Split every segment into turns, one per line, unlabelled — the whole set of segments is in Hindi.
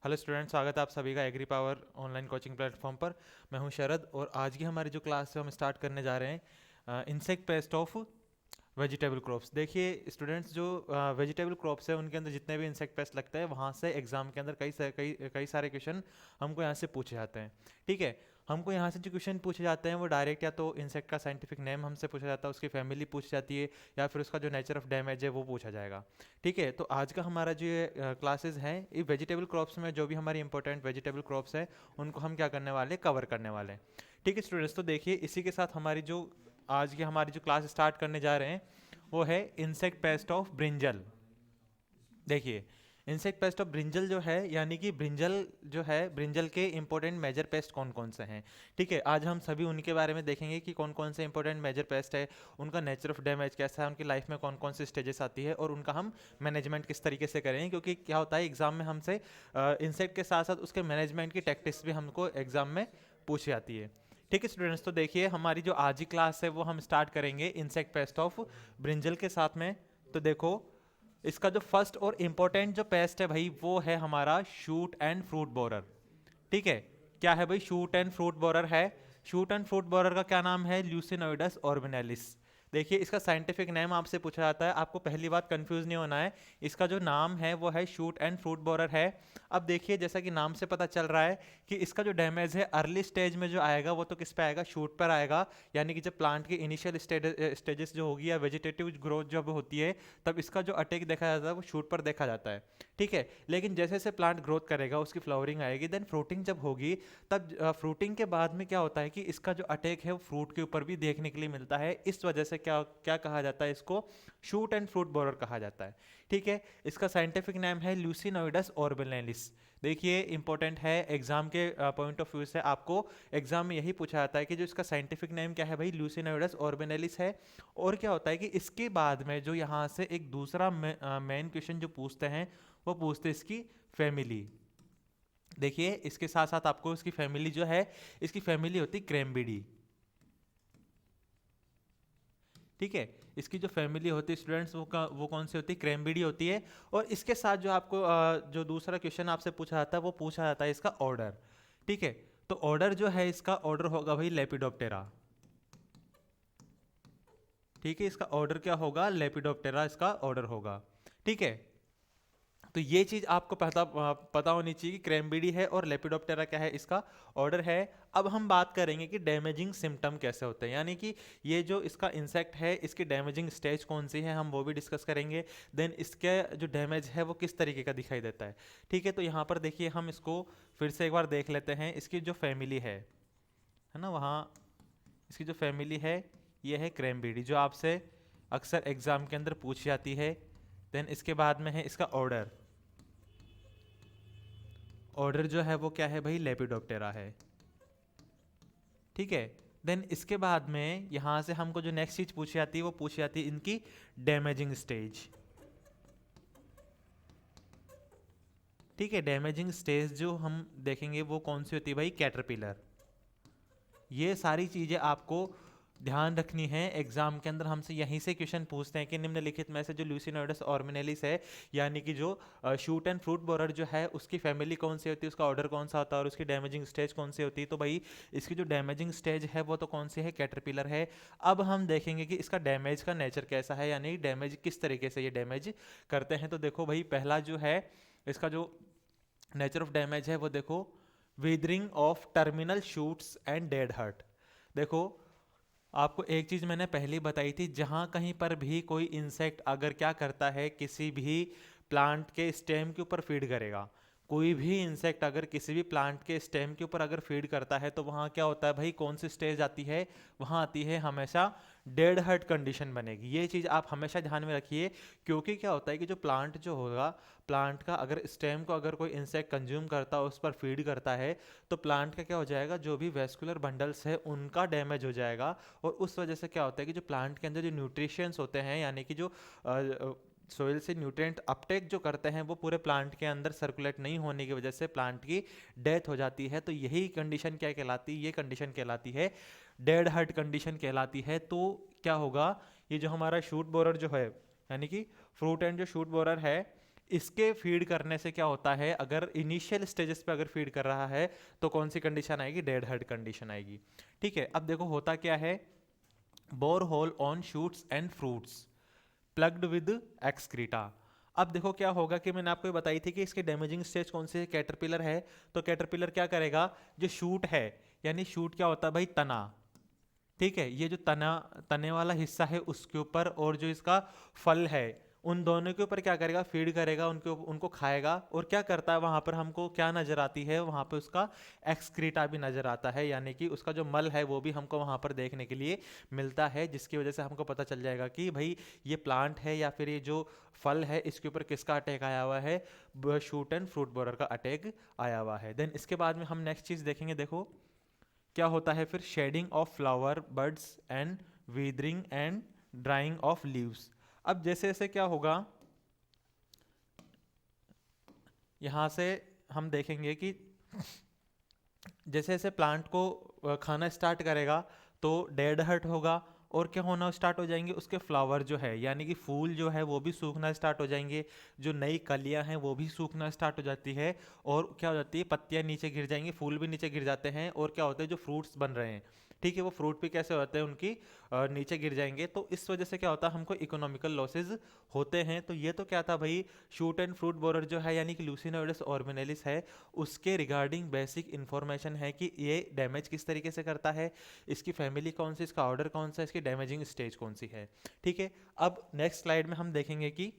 हेलो स्टूडेंट, स्वागत है आप सभी का agri power online coaching platform पर। मैं हूं शरद और आज की हमारी जो क्लास है हम स्टार्ट करने जा रहे हैं insect pest of vegetable crops. देखिए स्टूडेंट्स, जो वेजिटेबल क्रॉप्स है उनके अंदर जितने भी इंसेक्ट पेस्ट लगता है वहाँ से एग्जाम के अंदर कई सारे क्वेश्चन हमको यहाँ से पूछे जाते हैं। ठीक है, हमको यहाँ से जो क्वेश्चन पूछे जाते हैं वो डायरेक्ट या तो इंसेक्ट का साइंटिफिक नेम हमसे पूछा जाता है, उसकी फैमिली पूछी जाती है, या फिर उसका जो नेचर ऑफ डैमेज है वो पूछा जाएगा। ठीक है, तो आज का हमारा जो ये क्लासेस हैं, ये वेजिटेबल क्रॉप्स में जो भी हमारी इंपॉर्टेंट वेजिटेबल क्रॉप्स हैं उनको हम क्या करने वाले, कवर करने वाले हैं। ठीक है स्टूडेंट्स, तो देखिए इसी के साथ हमारी जो आज की हमारी जो क्लास स्टार्ट करने जा रहे हैं वो है इंसेक्ट पेस्ट ऑफ ब्रिंजल। देखिए इंसेक्ट पेस्ट ऑफ ब्रिंजल जो है, यानी कि ब्रिंजल जो है, ब्रिंजल के इंपॉर्टेंट मेजर पेस्ट कौन कौन से हैं। ठीक है, आज हम सभी उनके बारे में देखेंगे कि कौन कौन से इंपॉर्टेंट मेजर पेस्ट है, उनका नेचर ऑफ डैमेज कैसा है, उनकी लाइफ में कौन कौन सी स्टेजेस आती है और उनका हम मैनेजमेंट किस तरीके से करेंगे। क्योंकि क्या होता है एग्जाम में हमसे इंसेक्ट के साथ साथ उसके मैनेजमेंट की टैक्टिक्स भी हमको एग्जाम में पूछी जाती है। ठीक है स्टूडेंट्स, तो देखिए हमारी जो आज की क्लास है वो हम स्टार्ट करेंगे इंसेक्ट पेस्ट ऑफ ब्रिंजल के साथ में। तो देखो इसका जो फर्स्ट और इंपॉर्टेंट जो पेस्ट है भाई वो है हमारा शूट एंड फ्रूट बोरर। ठीक है, क्या है भाई, शूट एंड फ्रूट बोरर है। शूट एंड फ्रूट बोरर का क्या नाम है, ल्यूसिनोइडस ऑर्बिनेलिस। देखिए इसका साइंटिफिक नेम आपसे पूछा जाता है, आपको पहली बात कंफ्यूज नहीं होना है। इसका जो नाम है वो है शूट एंड फ्रूट बोरर है। अब देखिए जैसा कि नाम से पता चल रहा है कि इसका जो डैमेज है अर्ली स्टेज में जो आएगा वो तो किस पे आएगा, शूट पर आएगा। यानी कि जब प्लांट की इनिशियल स्टेजेस जो होगी या वेजिटेटिव ग्रोथ जब होती है तब इसका जो अटैक देखा जाता है वो शूट पर देखा जाता है। ठीक है, लेकिन जैसे जैसे प्लांट ग्रोथ करेगा उसकी फ्लावरिंग आएगी, देन फ्रूटिंग जब होगी तब फ्रूटिंग के बाद में क्या होता है कि इसका जो अटैक है वो फ्रूट के ऊपर भी देखने के लिए मिलता है। इस वजह से क्या क्या कहा जाता है, इसको शूट एंड फ्रूट बोरर कहा जाता है। ठीक है, इसका साइंटिफिक नेम है ल्यूसिनोइडस ऑर्बिनेलिस। देखिए इंपॉर्टेंट है एग्जाम के पॉइंट ऑफ व्यू से, आपको एग्जाम में यही पूछा जाता है कि जो इसका साइंटिफिक नेम क्या है भाई, ल्यूसिनोइडस ऑर्बिनेलिस है। और क्या होता है कि इसके बाद में जो यहाँ से एक दूसरा मेन क्वेश्चन जो पूछते हैं वो पूछते हैं इसकी फैमिली। देखिए इसके साथ साथ आपको इसकी फैमिली जो है, इसकी फैमिली होती है क्रैम्बिडी। ठीक है, इसकी जो फैमिली होती है स्टूडेंट्स वो कौन सी होती है, क्रैम्बिडी होती है। और इसके साथ जो आपको जो दूसरा क्वेश्चन आपसे पूछा जाता है वो पूछा जाता है इसका ऑर्डर। ठीक है, तो ऑर्डर जो है इसका ऑर्डर होगा भाई लेपिडोप्टेरा। ठीक है, इसका ऑर्डर क्या होगा, लेपिडोप्टेरा इसका ऑर्डर होगा। ठीक है, तो ये चीज आपको पता होनी चाहिए कि क्रैम्बिडी है और लेपिडोप्टेरा क्या है, इसका ऑर्डर है। अब हम बात करेंगे कि डैमेजिंग सिम्टम कैसे होते हैं, यानी कि ये जो इसका इंसेक्ट है इसकी डैमेजिंग स्टेज कौन सी है हम वो भी डिस्कस करेंगे। देन इसके जो डैमेज है वो किस तरीके का दिखाई देता है। ठीक है, तो यहाँ पर देखिए हम इसको फिर से एक बार देख लेते हैं। इसकी जो फैमिली है ना, वहाँ इसकी जो फैमिली है ये है क्रैम्बिडी, जो आपसे अक्सर एग्जाम के अंदर पूछी जाती है। देन इसके बाद में है इसका ऑर्डर। ऑर्डर जो है वो क्या है भाई, लेपिडोप्टेरा है। ठीक है, देन इसके बाद में यहां से हमको जो नेक्स्ट चीज पूछी जाती है वो पूछी जाती है इनकी डैमेजिंग स्टेज। ठीक है, डैमेजिंग स्टेज जो हम देखेंगे वो कौन सी होती है भाई, कैटरपिलर। ये सारी चीजें आपको ध्यान रखनी है, एग्जाम के अंदर हमसे यहीं से क्वेश्चन पूछते हैं कि निम्नलिखित में से जो ल्यूसिनोइडस ऑर्बिनेलिस है, यानी कि जो शूट एंड फ्रूट बोरर जो है उसकी फैमिली कौन सी होती है, उसका ऑर्डर कौन सा होता है और उसकी डैमेजिंग स्टेज कौन सी होती है। तो भाई इसकी जो डैमेजिंग स्टेज है वो तो कौन सी है, कैटरपिलर है। अब हम देखेंगे कि इसका डैमेज का नेचर कैसा है, यानी डैमेज किस तरीके से ये डैमेज करते हैं। तो देखो भाई पहला जो है इसका जो नेचर ऑफ डैमेज है वो देखो, withering of terminal shoots and dead hurt. देखो आपको एक चीज मैंने पहले बताई थी, जहां कहीं पर भी कोई इंसेक्ट अगर क्या करता है, किसी भी प्लांट के स्टेम के ऊपर फीड करेगा, कोई भी इंसेक्ट अगर किसी भी प्लांट के स्टेम के ऊपर अगर फीड करता है तो वहां क्या होता है भाई, कौन सी स्टेज आती है, वहां आती है हमेशा डेड हर्ट कंडीशन बनेगी। ये चीज आप हमेशा ध्यान में रखिए, क्योंकि क्या होता है कि जो प्लांट जो होगा, प्लांट का अगर स्टेम को अगर कोई इंसेक्ट कंज्यूम करता है, उस पर फीड करता है, तो प्लांट का क्या हो जाएगा, जो भी वेस्कुलर बंडल्स है उनका डैमेज हो जाएगा। और उस वजह से क्या होता है कि जो प्लांट के अंदर जो न्यूट्रिशंस होते हैं, यानी कि जो सोइल से न्यूट्रिएंट अपटेक जो करते हैं वो पूरे प्लांट के अंदर सर्कुलेट नहीं होने की वजह से प्लांट की डेथ हो जाती है। तो यही कंडीशन क्या कहलाती है, ये कंडीशन कहलाती है डेड हर्ट कंडीशन कहलाती है। तो क्या होगा, ये जो हमारा शूट बोरर जो है, यानी कि फ्रूट एंड जो शूट बोरर है, इसके फीड करने से क्या होता है, अगर इनिशियल स्टेजेस पे अगर फीड कर रहा है तो कौन सी कंडीशन आएगी, डेड हेड कंडीशन आएगी। ठीक है, अब देखो होता क्या है, bore hole on shoots and fruits plugged with excreta. अब देखो क्या होगा कि मैंने आपको ये बताई थी कि इसकी डैमेजिंग स्टेज कौन सी है, कैटरपिलर है। तो कैटरपिलर क्या करेगा, जो शूट है, यानी शूट क्या होता है भाई, तना। ठीक है, ये जो तने वाला हिस्सा है उसके ऊपर, और जो इसका फल है, उन दोनों के ऊपर क्या करेगा, फीड करेगा, उनको खाएगा। और क्या करता है, वहां पर हमको क्या नजर आती है, वहां पर उसका एक्सक्रीटा भी नजर आता है, यानी कि उसका जो मल है वो भी हमको वहां पर देखने के लिए मिलता है, जिसकी वजह से हमको पता चल जाएगा कि भाई ये प्लांट है या फिर ये जो फल है इसके ऊपर किसका अटैक आया हुआ है, शूट एंड फ्रूट बोरर का अटैक आया हुआ है। देन इसके बाद में हम नेक्स्ट चीज देखेंगे, देखो क्या होता है फिर, shedding of flower birds and weathering and drying of leaves. अब जैसे जैसे क्या होगा, यहां से हम देखेंगे कि जैसे जैसे प्लांट को खाना स्टार्ट करेगा तो डेड हर्ट होगा, और क्या होना स्टार्ट हो जाएंगे, उसके फ्लावर जो है यानी कि फूल जो है वो भी सूखना स्टार्ट हो जाएंगे, जो नई कलियां हैं वो भी सूखना स्टार्ट हो जाती है, और क्या हो जाती है, पत्तियां नीचे गिर जाएंगी, फूल भी नीचे गिर जाते हैं, और क्या होता है, जो फ्रूट्स बन रहे हैं, ठीक है, वो फ्रूट भी कैसे होते हैं, उनकी नीचे गिर जाएंगे। तो इस वजह से क्या होता है, हमको इकोनॉमिकल लॉसेज होते हैं। तो ये तो क्या था भाई, शूट एंड फ्रूट बोरर जो है यानी कि लूसिनोइडस ऑर्बिनेलिस है, उसके रिगार्डिंग बेसिक इंफॉर्मेशन है कि ये डैमेज किस तरीके से करता है, इसकी फैमिली कौन सी, इसका ऑर्डर कौन सा, इसकी डैमेजिंग स्टेज कौन सी है। ठीक है, अब नेक्स्ट स्लाइड में हम देखेंगे कि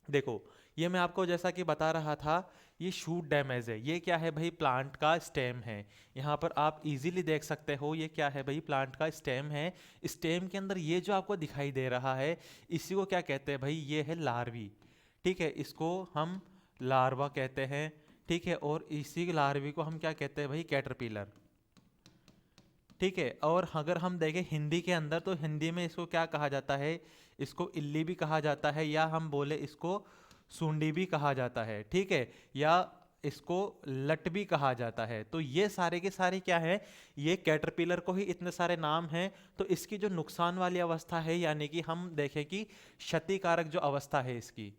देखो, ये मैं आपको जैसा कि बता रहा था, ये शूट डैमेज है, ये क्या है भाई, प्लांट का स्टेम है। यहाँ पर आप इजीली देख सकते हो, ये क्या है भाई, प्लांट का स्टेम है। स्टेम के अंदर ये जो आपको दिखाई दे रहा है, इसी को क्या कहते हैं भाई, ये है लार्वी। ठीक है, इसको हम लार्वा कहते हैं। ठीक है, और इसी लार्वी को हम क्या कहते हैं भाई, कैटरपिलर। ठीक है, और अगर हम देखें हिंदी के अंदर, तो हिंदी में इसको क्या कहा जाता है, इसको इल्ली भी कहा जाता है, या हम बोले इसको सूंडी भी कहा जाता है। ठीक है, या इसको लट भी कहा जाता है। तो ये सारे के सारे क्या है, ये कैटरपिलर को ही इतने सारे नाम हैं। तो इसकी जो नुकसान वाली अवस्था है, यानी कि हम देखें कि क्षतिकारक जो अवस्था है इसकी,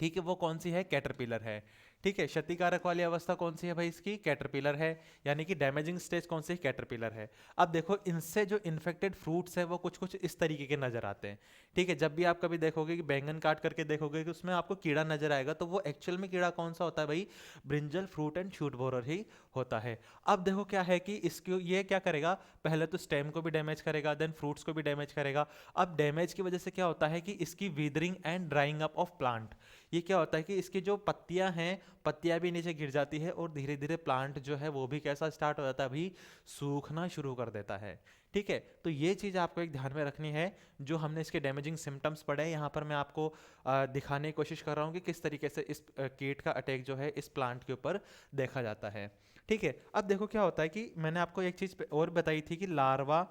ठीक है, वो कौन सी है, कैटरपिलर है। ठीक है, क्षतिकारक वाली अवस्था कौन सी है भाई, इसकी कैटरपिलर है, यानी कि डैमेजिंग स्टेज कौन सी है, कैटरपिलर है। अब देखो, इनसे जो इन्फेक्टेड फ्रूट्स है वो कुछ कुछ इस तरीके के नजर आते हैं। ठीक है, जब भी आप कभी देखोगे कि बैंगन काट करके देखोगे कि उसमें आपको कीड़ा नजर आएगा, तो वो एक्चुअल में कीड़ा कौन सा होता है भाई, brinjal fruit and shoot borer ही होता है। अब देखो क्या है कि इसको ये क्या करेगा, पहले तो स्टेम को भी डैमेज करेगा, देन फ्रूट्स को भी डैमेज करेगा। अब डैमेज की वजह से क्या होता है कि इसकी weathering and drawing up of plant, ये क्या होता है कि इसकी जो पत्तियां हैं, पत्तियां भी नीचे गिर जाती है, और धीरे धीरे प्लांट जो है वो भी कैसा स्टार्ट हो जाता है अभी, सूखना शुरू कर देता है। ठीक है, तो ये चीज़ आपको एक ध्यान में रखनी है। जो हमने इसके डैमेजिंग सिम्टम्स पढ़े हैं, यहाँ पर मैं आपको दिखाने की कोशिश कर रहा हूँ कि किस तरीके से इस कीट का अटैक जो है इस प्लांट के ऊपर देखा जाता है। ठीक है, अब देखो क्या होता है कि मैंने आपको एक चीज़ और बताई थी कि लार्वा,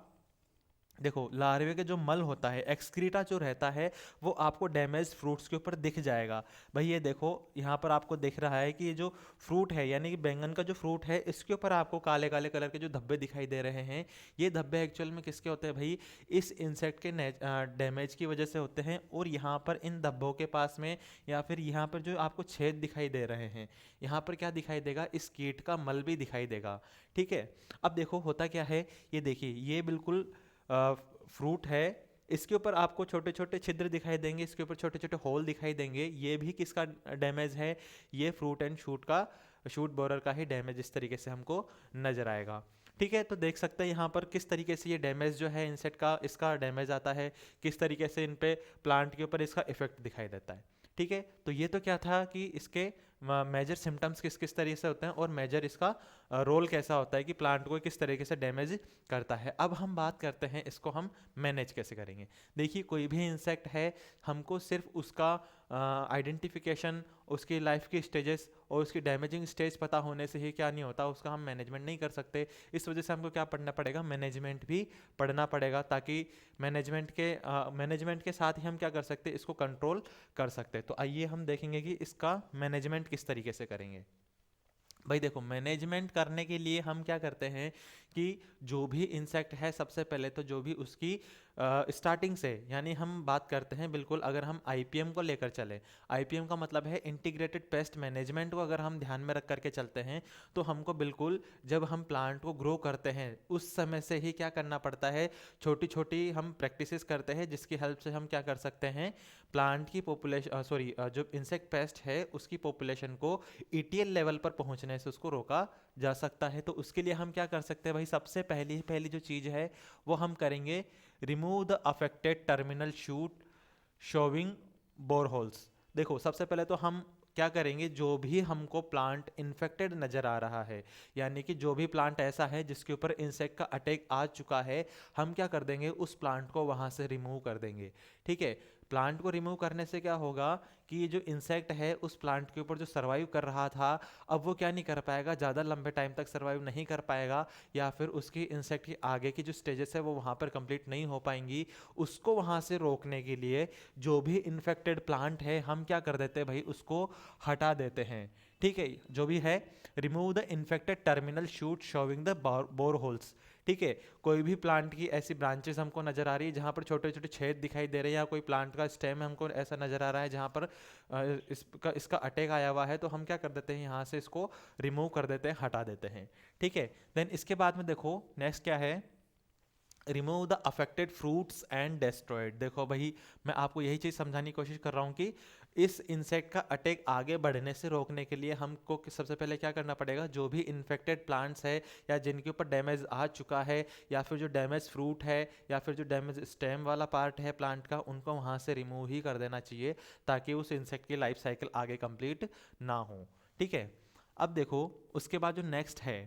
देखो लार्वे के जो मल होता है, एक्सक्रीटा जो रहता है, वो आपको डैमेज फ्रूट्स के ऊपर दिख जाएगा। भाई ये देखो, यहाँ पर आपको दिख रहा है कि ये जो फ्रूट है, यानी कि बैंगन का जो फ्रूट है, इसके ऊपर आपको काले काले कलर के जो धब्बे दिखाई दे रहे हैं, ये धब्बे एक्चुअल में किसके होते हैं भाई, इस इंसेक्ट के डैमेज की वजह से होते हैं। और यहाँ पर इन धब्बों के पास में, या फिर यहाँ पर जो आपको छेद दिखाई दे रहे हैं, यहाँ पर क्या दिखाई देगा, इस कीट का मल भी दिखाई देगा। ठीक है, अब देखो होता क्या है, ये देखिए, ये बिल्कुल फ्रूट है, इसके ऊपर आपको छोटे छोटे छिद्र दिखाई देंगे, इसके ऊपर छोटे छोटे होल दिखाई देंगे, ये भी किसका डैमेज है, ये फ्रूट एंड शूट का, शूट बोरर का ही डैमेज इस तरीके से हमको नजर आएगा। ठीक है, तो देख सकते हैं यहाँ पर किस तरीके से ये डैमेज जो है इंसेक्ट का, इसका डैमेज आता है, किस तरीके से इन पे प्लांट के ऊपर इसका इफेक्ट दिखाई देता है। ठीक है, तो ये तो क्या था कि इसके मेजर सिम्टम्स किस किस तरीके से होते हैं, और मेजर इसका रोल कैसा होता है कि प्लांट को किस तरीके से डैमेज करता है। अब हम बात करते हैं इसको हम मैनेज कैसे करेंगे। देखिए, कोई भी इंसेक्ट है, हमको सिर्फ उसका आइडेंटिफिकेशन, उसकी लाइफ की स्टेजेस और उसकी डैमेजिंग स्टेज पता होने से ही क्या नहीं होता, उसका हम मैनेजमेंट नहीं कर सकते। इस वजह से हमको क्या पढ़ना पड़ेगा, मैनेजमेंट भी पढ़ना पड़ेगा, ताकि मैनेजमेंट के साथ ही हम क्या कर सकते हैं, इसको कंट्रोल कर सकते हैं। तो आइए हम देखेंगे कि इसका मैनेजमेंट किस तरीके से करेंगे। भाई देखो, मैनेजमेंट करने के लिए हम क्या करते हैं कि जो भी इंसेक्ट है, सबसे पहले तो जो भी उसकी स्टार्टिंग से, यानी हम बात करते हैं बिल्कुल, अगर हम आईपीएम को लेकर चले, आईपीएम का मतलब है इंटीग्रेटेड पेस्ट मैनेजमेंट को अगर हम ध्यान में रख करके चलते हैं तो हमको बिल्कुल जब हम प्लांट को ग्रो करते हैं उस समय से ही क्या करना पड़ता है, छोटी छोटी हम प्रैक्टिसेस करते हैं जिसकी हेल्प से हम क्या कर सकते हैं, प्लांट की पॉपुलेशन जो इंसेक्ट पेस्ट है उसकी पॉपुलेशन को ईटीएल लेवल पर पहुंचने से उसको रोका जा सकता है। तो उसके लिए हम क्या कर सकते हैं भाई, सबसे पहली पहली जो चीज़ है वो हम करेंगे, remove the affected terminal shoot showing boreholes. देखो सबसे पहले तो हम क्या करेंगे, जो भी हमको प्लांट इन्फेक्टेड नज़र आ रहा है, यानी कि जो भी प्लांट ऐसा है जिसके ऊपर इंसेक्ट का अटैक आ चुका है, हम क्या कर देंगे, उस प्लांट को वहाँ से रिमूव कर देंगे। ठीक है, प्लांट को रिमूव करने से क्या होगा कि ये जो इंसेक्ट है उस प्लांट के ऊपर जो सर्वाइव कर रहा था, अब वो क्या नहीं कर पाएगा, ज़्यादा लंबे टाइम तक सर्वाइव नहीं कर पाएगा, या फिर उसकी इंसेक्ट की आगे की जो स्टेजेस है वो वहाँ पर कंप्लीट नहीं हो पाएंगी। उसको वहाँ से रोकने के लिए जो भी इन्फेक्टेड प्लांट है हम क्या कर देते हैं भाई, उसको हटा देते हैं। ठीक है, जो भी है, remove the infected terminal shoot showing the bore holes. ठीक है, कोई भी प्लांट की ऐसी ब्रांचेस हमको नजर आ रही है जहाँ पर छोटे छोटे छेद दिखाई दे रहे हैं, या कोई प्लांट का स्टेम हमको ऐसा नजर आ रहा है जहाँ पर इसका अटैक आया हुआ है, तो हम क्या कर देते हैं, यहाँ से इसको रिमूव कर देते हैं, हटा देते हैं। ठीक है, देन इसके बाद में देखो नेक्स्ट क्या है, remove the affected fruits and destroyed. देखो भाई, मैं आपको यही चीज़ समझाने की कोशिश कर रहा हूँ कि इस इंसेक्ट का अटैक आगे बढ़ने से रोकने के लिए हमको सबसे पहले क्या करना पड़ेगा, जो भी इन्फेक्टेड प्लांट्स है या जिनके ऊपर डैमेज आ चुका है, या फिर जो डैमेज फ्रूट है, या फिर जो डैमेज स्टेम वाला पार्ट है प्लांट का, उनको वहाँ से रिमूव ही कर देना चाहिए ताकि उस इंसेक्ट की लाइफ साइकिल आगे कंप्लीट ना हो। ठीक है, अब देखो उसके बाद जो नेक्स्ट है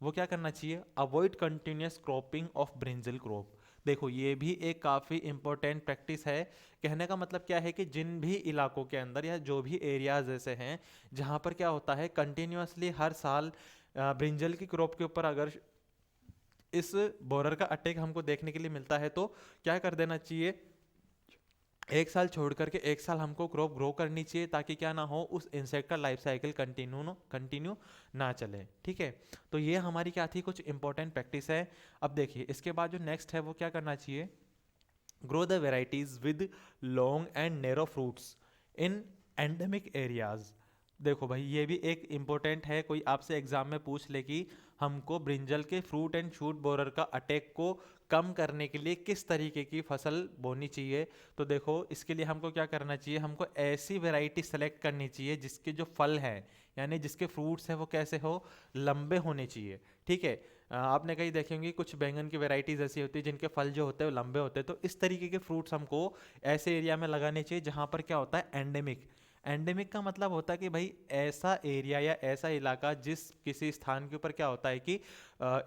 वो क्या करना चाहिए, avoid continuous cropping of brinjal crop. देखो ये भी एक काफ़ी इंपॉर्टेंट प्रैक्टिस है। कहने का मतलब क्या है कि जिन भी इलाकों के अंदर या जो भी एरियाज ऐसे हैं जहाँ पर क्या होता है कंटिन्यूसली हर साल ब्रिंजल की क्रॉप के ऊपर अगर इस बोरर का अटैक हमको देखने के लिए मिलता है, तो क्या कर देना चाहिए, एक साल छोड़ करके एक साल हमको क्रॉप ग्रो करनी चाहिए ताकि क्या ना हो, उस इंसेक्ट का लाइफ साइकिल कंटिन्यू ना चले। ठीक है, तो ये हमारी क्या थी, कुछ इंपॉर्टेंट प्रैक्टिस है। अब देखिए इसके बाद जो नेक्स्ट है वो क्या करना चाहिए, grow the varieties with long and narrow fruits in endemic areas. देखो भाई ये भी एक इम्पोर्टेंट है, कोई आपसे एग्जाम में पूछ ले कि हमको ब्रिंजल के फ्रूट एंड शूट बोरर का अटैक को कम करने के लिए किस तरीके की फसल बोनी चाहिए, तो देखो इसके लिए हमको क्या करना चाहिए, हमको ऐसी वैरायटी सेलेक्ट करनी चाहिए जिसके जो फल हैं यानी जिसके फ्रूट्स हैं वो कैसे हो, लंबे होने चाहिए। ठीक है, आपने कहीं देखे होंगे कुछ बैंगन की वैरायटीज ऐसी होती है जिनके फल जो होते हैं वो लंबे होते हैं, तो इस तरीके के फ्रूट्स हमको ऐसे एरिया में लगाने चाहिए जहाँ पर क्या होता है, एंडेमिक। एंडेमिक का मतलब होता है कि भाई ऐसा एरिया या ऐसा इलाका जिस किसी स्थान के ऊपर क्या होता है कि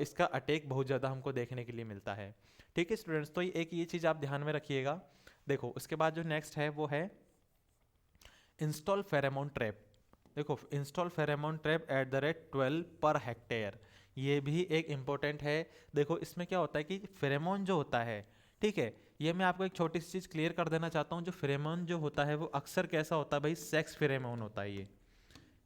इसका अटैक बहुत ज़्यादा हमको देखने के लिए मिलता है। ठीक है स्टूडेंट्स, तो ये चीज़ आप ध्यान में रखिएगा। देखो उसके बाद जो नेक्स्ट है वो है इंस्टॉल फेरेमोन ट्रैप। देखो install pheromone trap at the rate 12 per hectare, ये भी एक इम्पोर्टेंट है। देखो इसमें क्या होता है कि फेरेमोन जो होता है, ठीक है, ये मैं आपको एक छोटी सी चीज़ क्लियर कर देना चाहता हूँ, जो फेरेमोन जो होता है वो अक्सर कैसा होता है भाई, सेक्स फेरेमोन होता है ये।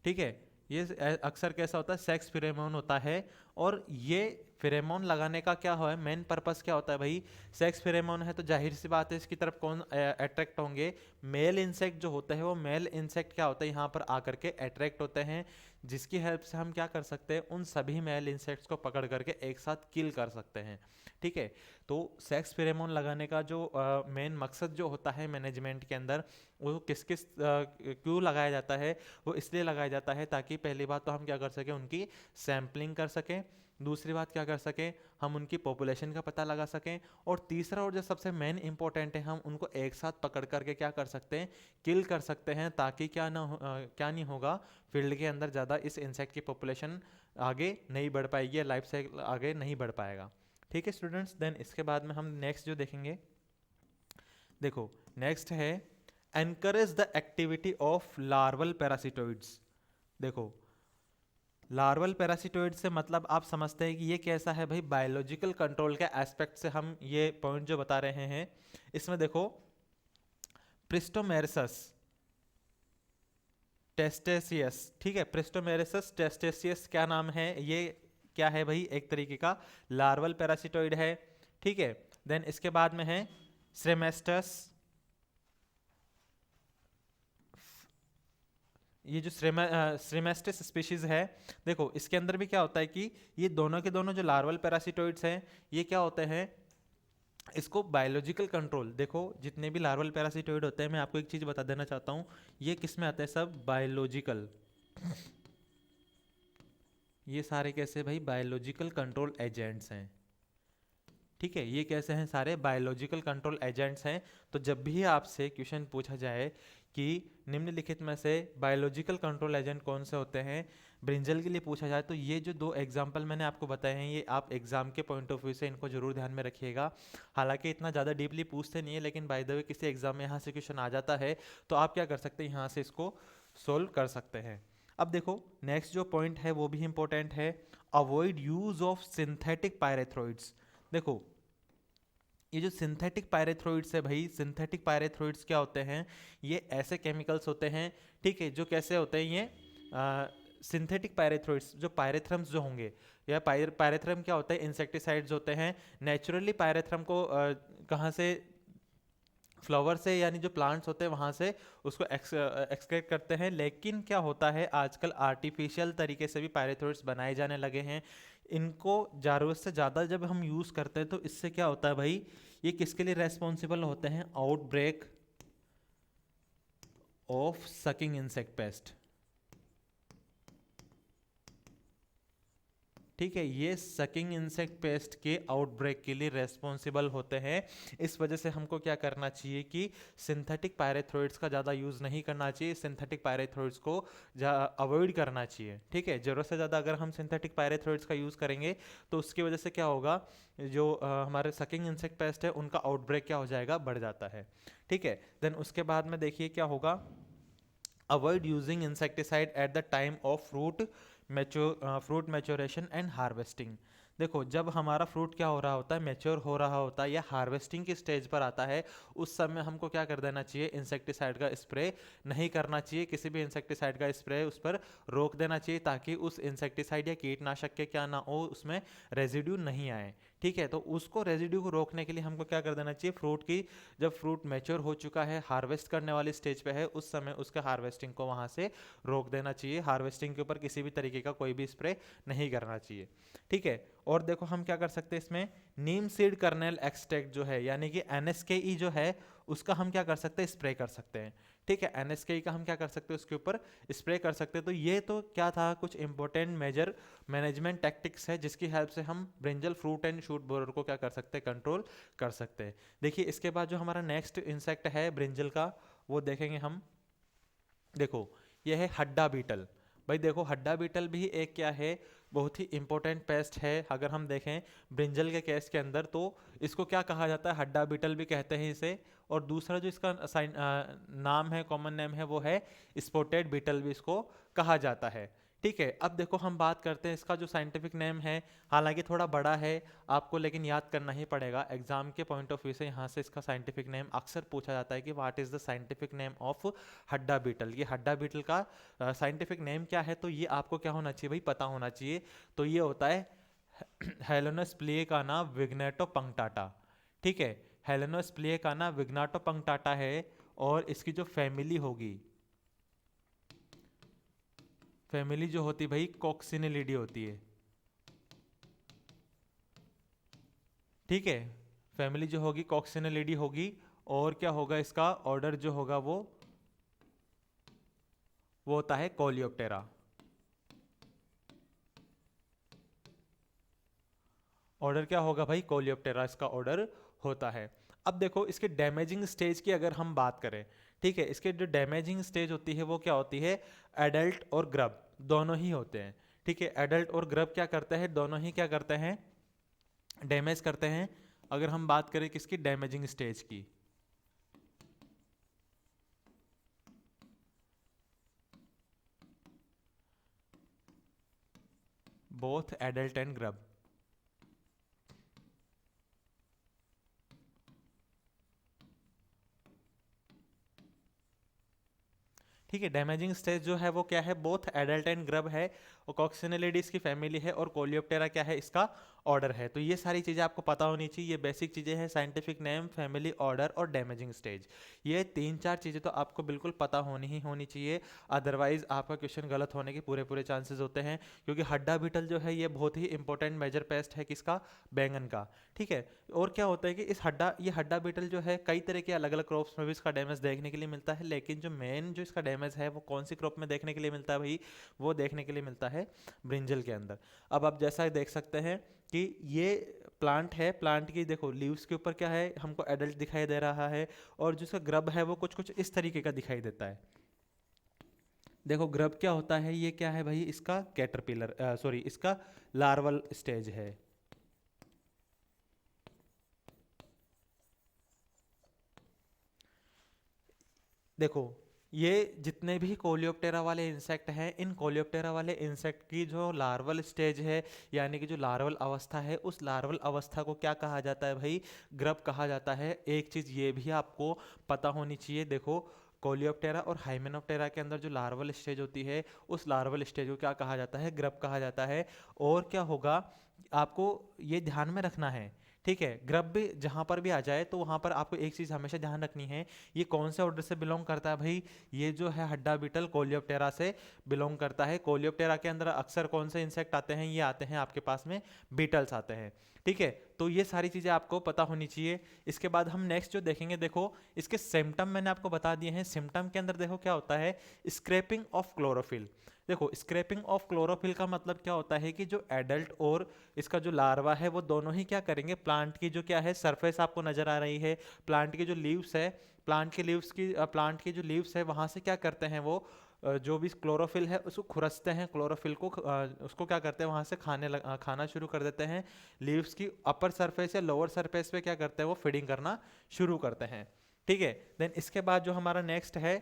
ठीक है, ये अक्सर कैसा होता है, सेक्स फेरेमोन होता है। और ये फेरेमोन लगाने का क्या है, मेन पर्पस क्या होता है भाई, सेक्स फेरेमोन है तो जाहिर सी बात है इसकी तरफ कौन अट्रैक्ट होंगे, मेल इंसेक्ट जो होते हैं, वो मेल इंसेक्ट क्या होता है यहाँ पर आकर के अट्रैक्ट होते हैं, जिसकी हेल्प से हम क्या कर सकते हैं, उन सभी मेल इंसेक्ट्स को पकड़ करके एक साथ किल कर सकते हैं। ठीक है, तो सेक्स फेरेमोन लगाने का जो मेन मकसद जो होता है मैनेजमेंट के अंदर, वो किस किस क्यों लगाया जाता है, वो इसलिए लगाया जाता है ताकि पहली बात तो हम क्या कर सकें, उनकी सैम्पलिंग कर सकें, दूसरी बात क्या कर सकें, हम उनकी पॉपुलेशन का पता लगा सकें, और तीसरा और जो सबसे मेन इंपॉर्टेंट है, हम उनको एक साथ पकड़ करके क्या कर सकते हैं, किल कर सकते हैं, ताकि क्या नहीं होगा, फील्ड के अंदर ज़्यादा इस इंसेक्ट की पॉपुलेशन आगे नहीं बढ़ पाएगी, लाइफ साइकिल आगे नहीं बढ़ पाएगा। ठीक है स्टूडेंट्स, देन इसके बाद में हम नेक्स्ट जो देखेंगे, देखो नेक्स्ट है encourage the activity of larval पैरासिटोइड्स। देखो लार्वल पैरासिटोइड से मतलब आप समझते हैं कि ये कैसा है भाई, बायोलॉजिकल कंट्रोल के एस्पेक्ट से हम ये पॉइंट जो बता रहे हैं। इसमें देखो प्रिस्टोमेरसस टेस्टेसियस, ठीक है, प्रिस्टोमेरसस टेस्टेसियस क्या नाम है, ये क्या है भाई, एक तरीके का लार्वल पैरासिटोइड है। ठीक है, देन इसके बाद में है श्रेमेस्टस। ये जो श्रेमेस्टस स्पीशीज है, देखो इसके अंदर भी क्या होता है कि ये दोनों के दोनों जो लार्वल पैरासिटोइड्स हैं, ये क्या होते हैं, इसको बायोलॉजिकल कंट्रोल, देखो जितने भी लार्वल पैरासिटोइड होते हैं, मैं आपको एक चीज बता देना चाहता हूँ, ये किस में आते हैं, सब बायोलॉजिकल। ये सारे कैसे भाई, बायोलॉजिकल कंट्रोल एजेंट्स हैं। ठीक है, ये कैसे हैं, सारे बायोलॉजिकल कंट्रोल एजेंट्स हैं। तो जब भी आपसे क्वेश्चन पूछा जाए कि निम्नलिखित में से बायोलॉजिकल कंट्रोल एजेंट कौन से होते हैं ब्रिंजल के लिए पूछा जाए, तो ये जो दो एग्जाम्पल मैंने आपको बताए हैं, ये आप एग्जाम के पॉइंट ऑफ व्यू से इनको जरूर ध्यान में रखिएगा। हालांकि इतना ज़्यादा डीपली पूछते नहीं है, लेकिन बाय द वे किसी एग्जाम में यहाँ से क्वेश्चन आ जाता है, तो आप क्या कर सकते हैं, यहाँ से इसको सोल्व कर सकते हैं। अब देखो नेक्स्ट जो पॉइंट है वो भी इंपॉर्टेंट है, अवॉइड यूज ऑफ सिंथेटिक पायरेथ्रोइड्स। देखो ये जो सिंथेटिक पायरेथ्रोइड्स है भाई, सिंथेटिक पायरेथ्रोइड्स क्या होते हैं, ये ऐसे केमिकल्स होते हैं, ठीक है, जो कैसे होते हैं, ये सिंथेटिक पायरेथ्रोइड्स, जो पायरेथ्रम्स जो होंगे, या पायरेथ्रम क्या होता है, इंसेक्टिसाइड्स होते हैं। नेचुरली पायरेथ्रम को कहाँ से, फ्लावर से, यानी जो प्लांट्स होते हैं वहाँ से उसको एक्सट्रैक्ट करते हैं। लेकिन क्या होता है, आजकल आर्टिफिशियल तरीके से भी पायरेथ्रोइड्स बनाए जाने लगे हैं। इनको ज़रूरत से ज़्यादा जब हम यूज़ करते हैं, तो इससे क्या होता है भाई, ये किसके लिए रेस्पॉन्सिबल होते हैं, outbreak of sucking insect pest. ठीक है, ये सकिंग इंसेक्ट पेस्ट के आउटब्रेक के लिए रेस्पॉन्सिबल होते हैं। इस वजह से हमको क्या करना चाहिए कि सिंथेटिक पायरेथ्रोइड्स का ज़्यादा यूज़ नहीं करना चाहिए, सिंथेटिक पायरेथ्रोइड्स को अवॉइड करना चाहिए। ठीक है, ज़रूरत से ज़्यादा अगर हम सिंथेटिक पायरेथ्रोइड्स का यूज़ करेंगे, तो उसकी वजह से क्या होगा, जो हमारे सकिंग इंसेक्ट पेस्ट है उनका आउटब्रेक क्या हो जाएगा, बढ़ जाता है। ठीक है, देन उसके बाद में देखिए क्या होगा, avoid using insecticide at the time of fruit maturation and harvesting. देखो जब हमारा फ्रूट क्या हो रहा होता है, मैच्योर हो रहा होता है या हार्वेस्टिंग की स्टेज पर आता है, उस समय हमको क्या कर देना चाहिए, इंसेक्टिसाइड का स्प्रे नहीं करना चाहिए, किसी भी इंसेक्टिसाइड का स्प्रे उस पर रोक देना चाहिए, ताकि उस इंसेक्टिसाइड या कीटनाशक के क्या ना हो, उसमें रेजिड्यू नहीं आए। ठीक है, तो उसको रेजिड्यू को रोकने के लिए हमको क्या कर देना चाहिए, फ्रूट की, जब फ्रूट मैच्योर हो चुका है, हार्वेस्ट करने वाली स्टेज पे है, उस समय उसका हार्वेस्टिंग को वहाँ से रोक देना चाहिए। हार्वेस्टिंग के ऊपर किसी भी तरीके का कोई भी स्प्रे नहीं करना चाहिए। ठीक है, और देखो हम क्या कर सकते हैं इसमें, नीम सीड कर्नेल एक्सट्रैक्ट जो है, यानी कि NSKE जो है, उसका हम क्या कर सकते हैं, स्प्रे कर सकते हैं। ठीक है, NSKE का हम क्या कर सकते हैं, उसके ऊपर स्प्रे कर सकते हैं। तो ये तो क्या था, कुछ इंपॉर्टेंट मेजर मैनेजमेंट टैक्टिक्स है, जिसकी हेल्प से हम brinjal fruit and shoot borer को क्या कर सकते हैं, कंट्रोल कर सकते हैं। देखिए इसके बाद जो हमारा नेक्स्ट इंसेक्ट है ब्रिंजल का, वो देखेंगे हम। देखो ये है हड्डा बीटल। भाई देखो हड्डा बीटल भी एक क्या है, बहुत ही इंपॉर्टेंट पेस्ट है। अगर हम देखें ब्रिंजल के केस के अंदर, तो इसको क्या कहा जाता है, हड्डा बीटल भी कहते हैं इसे। और दूसरा जो इसका नाम है, कॉमन नेम है, वो है स्पॉटेड बीटल भी इसको कहा जाता है। ठीक है, अब देखो हम बात करते हैं इसका जो साइंटिफिक नेम है, हालांकि थोड़ा बड़ा है आपको, लेकिन याद करना ही पड़ेगा एग्जाम के पॉइंट ऑफ व्यू से। यहाँ से इसका साइंटिफिक नेम अक्सर पूछा जाता है कि what is the scientific name of hadda beetle. ये हड्डा बीटल का साइंटिफिक नेम क्या है, तो ये आपको क्या होना चाहिए भाई, पता होना चाहिए। तो ये होता है हेलोनस प्लिएकाना विग्नेटो पंक्टाटा। ठीक है, हेलोनस प्लिएकाना विग्नाटो पंक्टाटा है, और इसकी जो फैमिली होगी, फैमिली जो होती भाई कॉक्सिनेलिडी होती है। ठीक है, फैमिली जो होगी कॉक्सिनेलिडी होगी, और क्या होगा, इसका ऑर्डर जो होगा वो होता है कोलियोप्टेरा। ऑर्डर क्या होगा भाई, कोलियोप्टेरा इसका ऑर्डर होता है। अब देखो इसके डैमेजिंग स्टेज की अगर हम बात करें, ठीक है, इसके जो डैमेजिंग स्टेज होती है वो क्या होती है, एडल्ट और ग्रब दोनों ही होते हैं। ठीक है, एडल्ट और ग्रब क्या करते हैं, दोनों ही क्या करते हैं, डैमेज करते हैं। अगर हम बात करें किसकी, डैमेजिंग स्टेज की, बोथ एडल्ट एंड ग्रब। ठीक है, डैमेजिंग स्टेज जो है वो क्या है, बोथ एडल्ट एंड ग्रब है, और कॉक्सिनेलिडीज की फैमिली है, और कोलियोप्टेरा क्या है, इसका ऑर्डर है। तो ये सारी चीज़ें आपको पता होनी चाहिए, ये बेसिक चीज़ें हैं, साइंटिफिक नेम, फैमिली, ऑर्डर और डैमेजिंग स्टेज। ये 3-4 चीज़ें तो आपको बिल्कुल पता होनी ही होनी चाहिए, अदरवाइज आपका क्वेश्चन गलत होने के पूरे पूरे चांसेस होते हैं। क्योंकि हड्डा बीटल जो है ये बहुत ही इंपॉर्टेंट मेजर पेस्ट है, किसका? बैंगन का। ठीक है, और क्या होता है कि ये हड्डा बीटल जो है कई तरह के अलग अलग क्रॉप्स में भी इसका डैमेज देखने के लिए मिलता है, लेकिन जो मेन जो इसका डैमेज है वो कौन सी क्रॉप में देखने के लिए मिलता है भाई? वो देखने के लिए मिलता है ब्रिंजल के अंदर। अब आप जैसा देख सकते हैं कि ये प्लांट है, प्लांट की देखो लीव्स के ऊपर क्या है, हमको एडल्ट दिखाई दे रहा है, और जो इसका ग्रब है वो कुछ कुछ इस तरीके का दिखाई देता है। देखो ग्रब क्या होता है, ये क्या है भाई? इसका कैटरपिलर, सॉरी, इसका लार्वल स्टेज है। देखो ये जितने भी कोलियोप्टेरा वाले इंसेक्ट हैं, इन कोलियोप्टेरा वाले इंसेक्ट की जो लार्वल स्टेज है, यानी कि जो लार्वल अवस्था है, उस लार्वल अवस्था को क्या कहा जाता है भाई? ग्रब कहा जाता है। एक चीज़ ये भी आपको पता होनी चाहिए, देखो कोलियोप्टेरा और हाइमेनोप्टेरा के अंदर जो लार्वल स्टेज होती है, उस लार्वल स्टेज को क्या कहा जाता है? ग्रब कहा जाता है। और क्या होगा, आपको ये ध्यान में रखना है, ठीक है? ग्रब भी जहाँ पर भी आ जाए तो वहाँ पर आपको एक चीज़ हमेशा ध्यान रखनी है, ये कौन से ऑर्डर से बिलोंग करता है भाई? ये जो है हड्डा बीटल कोलियोप्टेरा से बिलोंग करता है। कोलियोप्टेरा के अंदर अक्सर कौन से इंसेक्ट आते हैं? ये आते हैं आपके पास में बीटल्स आते हैं, ठीक है? तो ये सारी चीज़ें आपको पता होनी चाहिए। इसके बाद हम नेक्स्ट जो देखेंगे, देखो इसके सिम्टम मैंने आपको बता दिए हैं। सिम्टम के अंदर देखो क्या होता है, स्क्रैपिंग ऑफ क्लोरोफिल। देखो स्क्रैपिंग ऑफ क्लोरोफिल का मतलब क्या होता है कि जो एडल्ट और इसका जो लार्वा है वो दोनों ही क्या करेंगे, प्लांट की जो क्या है सरफेस आपको नजर आ रही है, प्लांट की जो लीव्स है, प्लांट की जो लीव्स है वहां से क्या करते हैं वो जो भी क्लोरोफिल है उसको खुरसते हैं, क्लोरोफिल को उसको क्या करते हैं वहां से खाना शुरू कर देते हैं। लीव्स की अपर सरफेस या लोअर सरफेस पे क्या करते हैं वो फीडिंग करना शुरू करते हैं, ठीक है? देन इसके बाद जो हमारा नेक्स्ट है,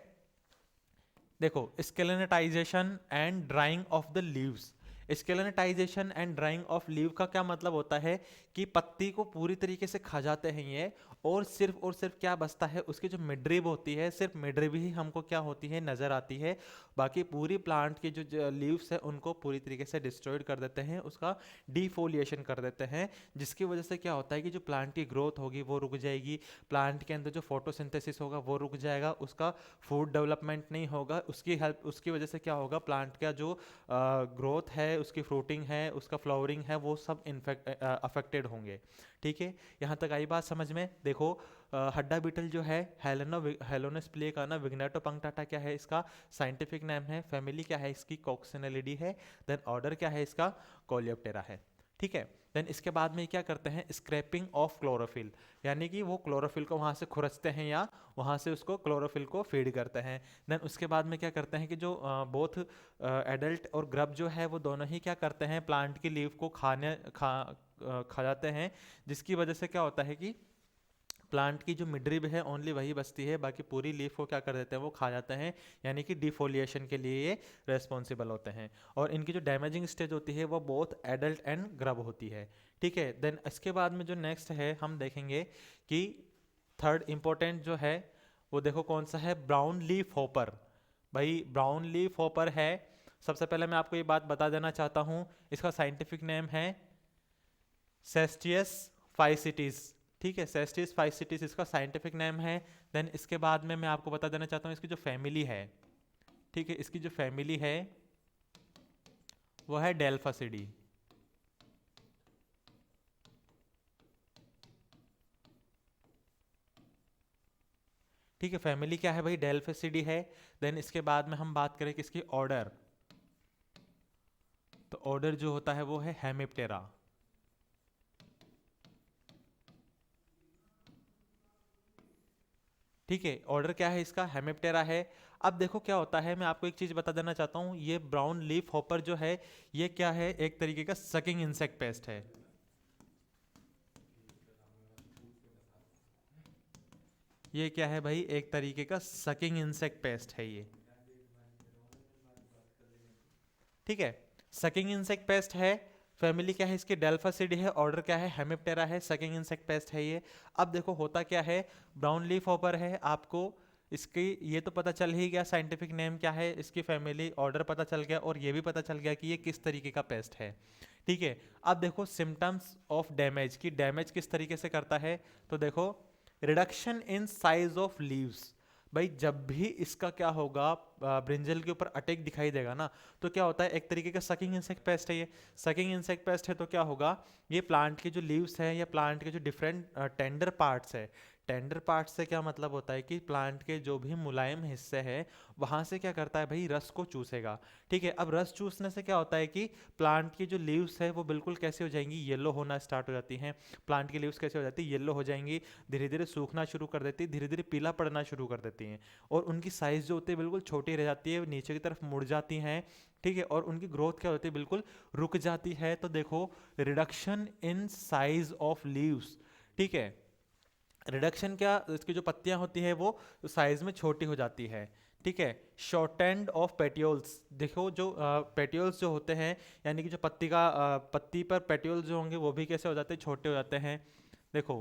देखो skeletonization and drying of the leaves. Skeletonization and drying of leaf का क्या मतलब होता है कि पत्ती को पूरी तरीके से खा जाते हैं ये, और सिर्फ क्या बचता है, उसकी जो मिड्रिब होती है, सिर्फ मिड्रिब ही हमको क्या होती है, नजर आती है। बाकी पूरी प्लांट की जो लीव्स है उनको पूरी तरीके से डिस्ट्रॉयड कर देते हैं, उसका डिफोलिएशन कर देते हैं, जिसकी वजह से क्या होता है कि जो प्लांट की ग्रोथ होगी वो रुक जाएगी, प्लांट के अंदर जो फोटोसिंथेसिस होगा वो रुक जाएगा, उसका फूड डेवलपमेंट नहीं होगा, उसकी वजह से क्या होगा, प्लांट का जो ग्रोथ है, उसकी फ्रूटिंग है, उसका फ्लावरिंग है, वो सब अफेक्टेड होंगे, ठीक है? यहाँ तक आई बात समझ में? देखो हड्डा बीटल जो है हेलोनस प्ले का ना, विग्नेटो पंक्टाटा क्या है इसका साइंटिफिक नेम है, फैमिली क्या है इसकी, कॉक्सिनेलिडी है, देन ऑर्डर क्या है इसका, कोलियोप्टेरा है, ठीक है? देन इसके बाद में क्या करते हैं, स्क्रैपिंग ऑफ क्लोरोफिल, यानी कि वो क्लोरोफिल को वहाँ से खुरचते हैं या वहाँ से उसको क्लोरोफिल को फीड करते हैं। देन उसके बाद में क्या करते हैं कि जो बोथ एडल्ट और ग्रब जो है वो दोनों ही क्या करते हैं, प्लांट की लीव को खा जाते हैं, जिसकी वजह से क्या होता है कि प्लांट की जो मिड्रिब है ओनली वही बचती है, बाकी पूरी लीफ को क्या कर देते हैं, वो खा जाते हैं, यानी कि डिफोलिएशन के लिए ये रेस्पॉन्सिबल होते हैं। और इनकी जो डैमेजिंग स्टेज होती है वो बोथ एडल्ट एंड ग्रब होती है, ठीक है? देन इसके बाद में जो नेक्स्ट है हम देखेंगे कि थर्ड इंपॉर्टेंट जो है वो देखो कौन सा है, ब्राउन लीफ हॉपर। भाई ब्राउन लीफ हॉपर है, सबसे पहले मैं आपको ये बात बता देना चाहता हूँ, इसका साइंटिफिक नेम है सेस्टियस फाइसिटिस, ठीक है? सेस्टियस फाइसिटिस इसका साइंटिफिक नेम है। देन इसके बाद में मैं आपको बता देना चाहता हूँ इसकी जो फैमिली है, ठीक है? इसकी जो फैमिली है वो है डेल्फासिडी, ठीक है? फैमिली क्या है भाई, डेल्फासिडी है। देन इसके बाद में हम बात करें किसकी, ऑर्डर, तो ऑर्डर जो होता है वो है हेमिप्टेरा, ठीक है? ऑर्डर क्या है इसका, हेमिप्टेरा है। अब देखो क्या होता है, मैं आपको एक चीज बता देना चाहता हूँ, ये ब्राउन लीफ हॉपर जो है ये क्या है, एक तरीके का सकिंग इंसेक्ट पेस्ट है। ये क्या है भाई, एक तरीके का सकिंग इंसेक्ट पेस्ट है ये, ठीक है? सकिंग इंसेक्ट पेस्ट है, फैमिली क्या है इसकी, डेल्फासिडी है, ऑर्डर क्या है, हेमिप्टेरा है, सकिंग इंसेक्ट पेस्ट है ये। अब देखो होता क्या है, ब्राउन लीफ हॉपर है, आपको इसकी ये तो पता चल ही गया साइंटिफिक नेम क्या है, इसकी फैमिली ऑर्डर पता चल गया, और ये भी पता चल गया कि ये किस तरीके का पेस्ट है। ठीक है, अब देखो सिम्टम्स ऑफ डैमेज, की डैमेज किस तरीके से करता है। तो देखो, reduction in size of leaves, भाई जब भी इसका क्या होगा, ब्रिंजल के ऊपर अटैक दिखाई देगा ना, तो क्या होता है, एक तरीके का सकिंग इंसेक्ट पेस्ट है ये। सकिंग इंसेक्ट पेस्ट है तो क्या होगा, ये प्लांट के जो लीव्स हैं या प्लांट के जो डिफरेंट टेंडर पार्ट्स है, टेंडर पार्ट से क्या मतलब होता है कि प्लांट के जो भी मुलायम हिस्से हैं वहां से क्या करता है भाई, रस को चूसेगा। ठीक है, अब रस चूसने से क्या होता है कि प्लांट की जो लीव्स है वो बिल्कुल कैसे हो जाएंगी, येलो होना स्टार्ट हो जाती हैं। प्लांट की लीव्स कैसे हो जाती है, येलो हो जाएंगी, धीरे धीरे सूखना शुरू कर देती है, धीरे धीरे पीला पड़ना शुरू कर देती हैं, और उनकी साइज जो होती है बिल्कुल छोटी रह जाती है, नीचे की तरफ मुड़ जाती हैं। ठीक है, और उनकी ग्रोथ क्या होती है, बिल्कुल रुक जाती है। तो देखो, reduction in size of leaves. ठीक है, रिडक्शन क्या, इसकी जो पत्तियां होती है वो साइज में छोटी हो जाती है। ठीक है, शॉर्टेंड ऑफ पेटियोल्स, देखो जो पेटियोल्स जो होते हैं, यानी कि जो पत्ती पर पेटियोल्स जो होंगे वो भी कैसे हो जाते हैं, छोटे हो जाते हैं। देखो,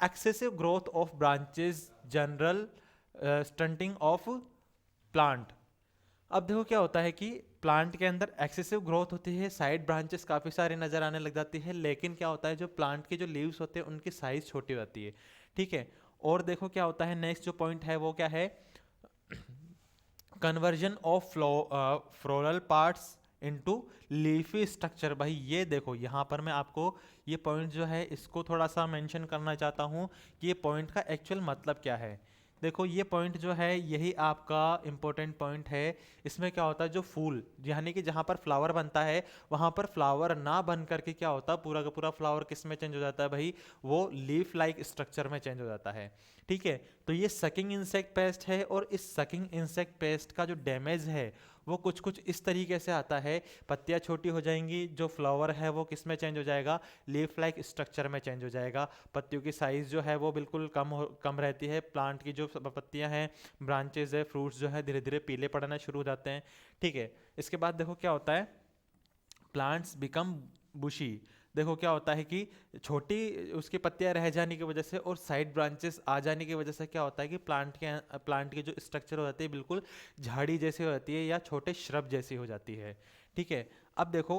excessive growth of branches, general stunting of plant. अब देखो क्या होता है कि प्लांट के अंदर एक्सेसिव ग्रोथ होती है, साइड ब्रांचेस काफ़ी सारी नज़र आने लग जाती है, लेकिन क्या होता है, जो प्लांट के जो लीव्स होते हैं उनकी साइज छोटी होती है। ठीक है, और देखो क्या होता है, नेक्स्ट जो पॉइंट है वो क्या है, conversion of floral parts into leafy structure. भाई ये देखो, यहाँ पर मैं आपको ये पॉइंट जो है इसको थोड़ा सा मेंशन करना चाहता हूँ कि ये पॉइंट का एक्चुअल मतलब क्या है। देखो, ये पॉइंट जो है यही आपका इम्पोर्टेंट पॉइंट है। इसमें क्या होता है, जो फूल यानी कि जहाँ पर फ्लावर बनता है वहाँ पर फ्लावर ना बन करके क्या होता है, पूरा का पूरा फ्लावर किस में चेंज हो जाता है भाई, वो लीफ लाइक स्ट्रक्चर में चेंज हो जाता है। ठीक है, तो ये सकिंग इंसेक्ट पेस्ट है, और इस सकिंग इंसेक्ट पेस्ट का जो डैमेज है वो कुछ कुछ इस तरीके से आता है, पत्तियां छोटी हो जाएंगी, जो फ्लावर है वो किस में चेंज हो जाएगा, लीफ लाइक स्ट्रक्चर में चेंज हो जाएगा, पत्तियों की साइज जो है वो बिल्कुल कम रहती है, प्लांट की जो पत्तियां हैं, ब्रांचेज है, फ्रूट्स जो है धीरे धीरे पीले पड़ना शुरू हो जाते हैं। ठीक है, इसके बाद देखो क्या होता है, प्लांट्स बिकम बुशी। देखो क्या होता है कि छोटी उसकी पत्तियां रह जाने की वजह से और साइड ब्रांचेस आ जाने की वजह से क्या होता है कि प्लांट की जो स्ट्रक्चर हो जाती है बिल्कुल झाड़ी जैसी हो जाती है या छोटे श्रब जैसी हो जाती है। ठीक है, अब देखो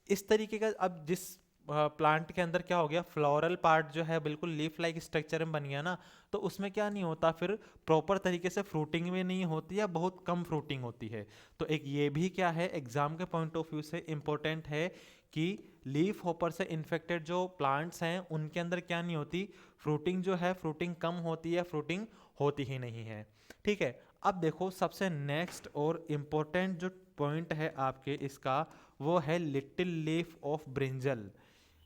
इस तरीके का, अब जिस प्लांट के अंदर क्या हो गया, फ्लोरल पार्ट जो है बिल्कुल लीफ लाइक स्ट्रक्चर में बन गया ना, तो उसमें क्या नहीं होता, फिर प्रॉपर तरीके से फ्रूटिंग भी नहीं होती या बहुत कम फ्रूटिंग होती है। तो एक ये भी क्या है, एग्जाम के पॉइंट ऑफ व्यू से इंपॉर्टेंट है कि लीफ होपर से इन्फेक्टेड जो प्लांट्स हैं उनके अंदर क्या नहीं होती, फ्रूटिंग जो है, फ्रूटिंग कम होती है, फ्रूटिंग होती ही नहीं है। ठीक है, अब देखो सबसे नेक्स्ट और इम्पोर्टेंट जो पॉइंट है आपके इसका, वो है लिटिल लीफ ऑफ ब्रिंजल।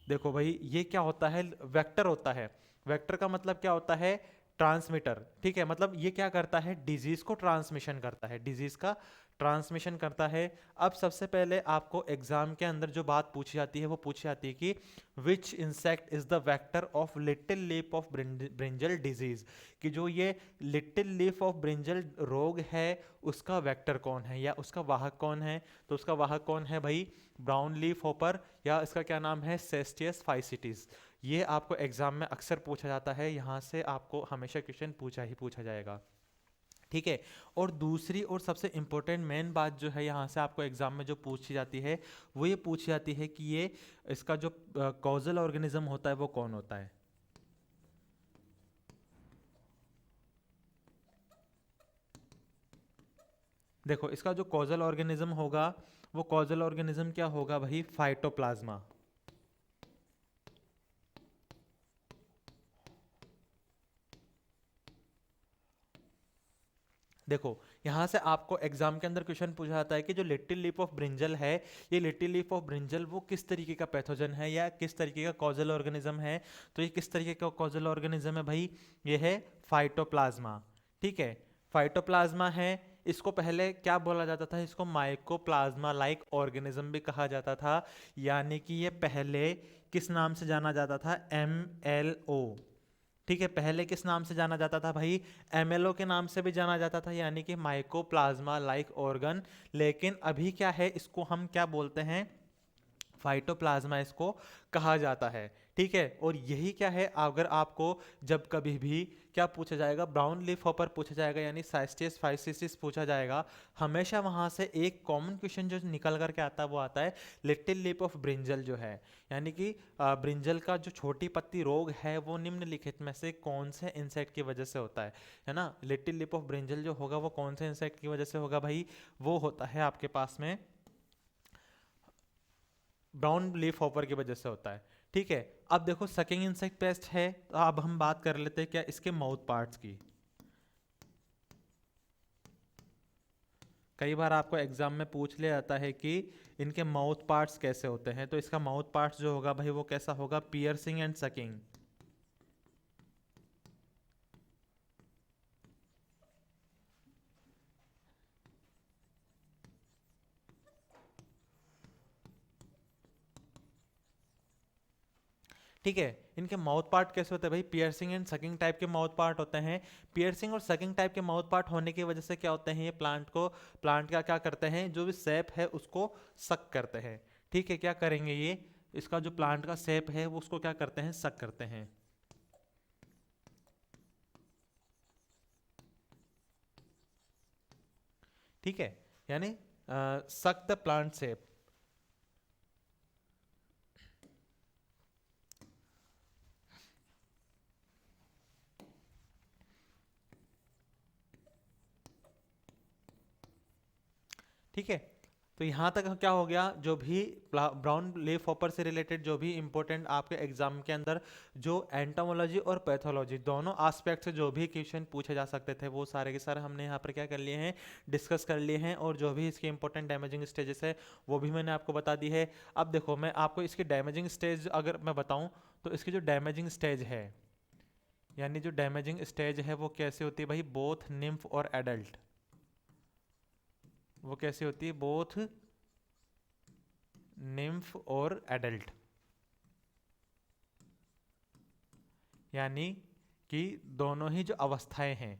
देखो भाई, ये क्या होता है, वेक्टर होता है। वेक्टर का मतलब क्या होता है, ट्रांसमीटर। ठीक है, मतलब ये क्या करता है, डिजीज को ट्रांसमिशन करता है, डिजीज का ट्रांसमिशन करता है। अब सबसे पहले आपको एग्जाम के अंदर जो बात पूछी जाती है वो पूछी जाती है कि विच insect is the vector of little leaf of brinjal disease, कि जो ये लिटिल लीफ ऑफ ब्रिंजल रोग है उसका वेक्टर कौन है या उसका वाहक कौन है। तो उसका वाहक कौन है भाई, ब्राउन लीफ होपर, या इसका क्या नाम है, सेस्टियस फाइसिटिस। ये आपको एग्जाम में अक्सर पूछा जाता है, यहाँ से आपको हमेशा क्वेश्चन पूछा ही पूछा जाएगा। ठीक है, और दूसरी और सबसे इंपॉर्टेंट मेन बात जो है यहाँ से आपको एग्जाम में जो पूछी जाती है वो ये पूछी जाती है कि ये इसका जो कॉजल ऑर्गेनिज्म होता है वो कौन होता है। देखो, इसका जो कॉजल ऑर्गेनिज्म होगा वो कॉजल ऑर्गेनिज्म क्या होगा भाई, फाइटोप्लाज्मा। देखो, यहाँ से आपको एग्जाम के अंदर क्वेश्चन पूछा जाता है कि जो लिटिल लीफ ऑफ ब्रिंजल है, ये लिटिल लीफ ऑफ ब्रिंजल वो किस तरीके का पैथोजन है या किस तरीके का कॉजल ऑर्गेनिज्म है। तो ये किस तरीके का कॉजल ऑर्गेनिज्म है भाई, ये है फाइटोप्लाज्मा। ठीक है, फाइटोप्लाज्मा है। इसको पहले क्या बोला जाता था, इसको माइकोप्लाज्मा लाइक ऑर्गेनिज्म भी कहा जाता था, यानी कि ये पहले किस नाम से जाना जाता था, MLO। ठीक है, पहले किस नाम से जाना जाता था भाई, MLO के नाम से भी जाना जाता था, यानी कि माइकोप्लाज्मा लाइक ऑर्गन। लेकिन अभी क्या है, इसको हम क्या बोलते हैं, फाइटोप्लाज्मा इसको कहा जाता है। ठीक है, और यही क्या है, अगर आपको जब कभी भी क्या पूछा जाएगा, ब्राउन लीफ हॉपर पूछा जाएगा यानी साइस्टियस फाइसिसिस पूछा जाएगा, हमेशा वहां से एक कॉमन क्वेश्चन जो निकल करके आता है वो आता है लिटिल लीफ ऑफ ब्रिंजल जो है, यानी कि ब्रिंजल का जो छोटी पत्ती रोग है वो निम्नलिखित में से कौन से इंसेक्ट की वजह से होता है ना। लिटिल लीफ ऑफ ब्रिंजल जो होगा वो कौन से इंसेक्ट की वजह से होगा भाई, वो होता है आपके पास में ब्राउन लीफ हॉपर की वजह से होता है। ठीक है, अब देखो सकिंग इंसेक्ट पेस्ट है, तो अब हम बात कर लेते हैं क्या इसके माउथ पार्ट्स की। कई बार आपको एग्जाम में पूछ लिया जाता है कि इनके माउथ पार्ट्स कैसे होते हैं, तो इसका माउथ पार्ट्स जो होगा भाई वो कैसा होगा, पियर्सिंग एंड सकिंग। ठीक है, इनके माउथ पार्ट कैसे होते हैं भाई, पियर्सिंग एंड सकिंग टाइप के माउथ पार्ट होते हैं। पियर्सिंग और सकिंग टाइप के माउथ पार्ट होने की वजह से क्या होते हैं, ये प्लांट का क्या करते हैं, जो भी सेप है उसको सक करते हैं। ठीक है, क्या करेंगे ये, इसका जो प्लांट का सेप है वो उसको क्या करते हैं, सक करते हैं। ठीक है, यानी सक द प्लांट सेप। ठीक है, तो यहाँ तक क्या हो गया, जो भी ब्राउन लीफ हॉपर से रिलेटेड जो भी इंपॉर्टेंट आपके एग्जाम के अंदर जो एंटोमोलॉजी और पैथोलॉजी दोनों एस्पेक्ट से जो भी क्वेश्चन पूछे जा सकते थे वो सारे के सारे हमने यहाँ पर क्या कर लिए हैं, डिस्कस कर लिए हैं, और जो भी इसके इंपॉर्टेंट डैमेजिंग स्टेजेस है वो भी मैंने आपको बता दी है। अब देखो मैं आपको इसकी डैमेजिंग स्टेज अगर मैं बताऊँ, तो इसकी जो डैमेजिंग स्टेज है, यानी जो डैमेजिंग स्टेज है वो कैसे होती है भाई, बोथ निम्फ और एडल्ट, वो कैसे होती है, बोथ निम्फ और एडल्ट, यानी कि दोनों ही जो अवस्थाएं हैं,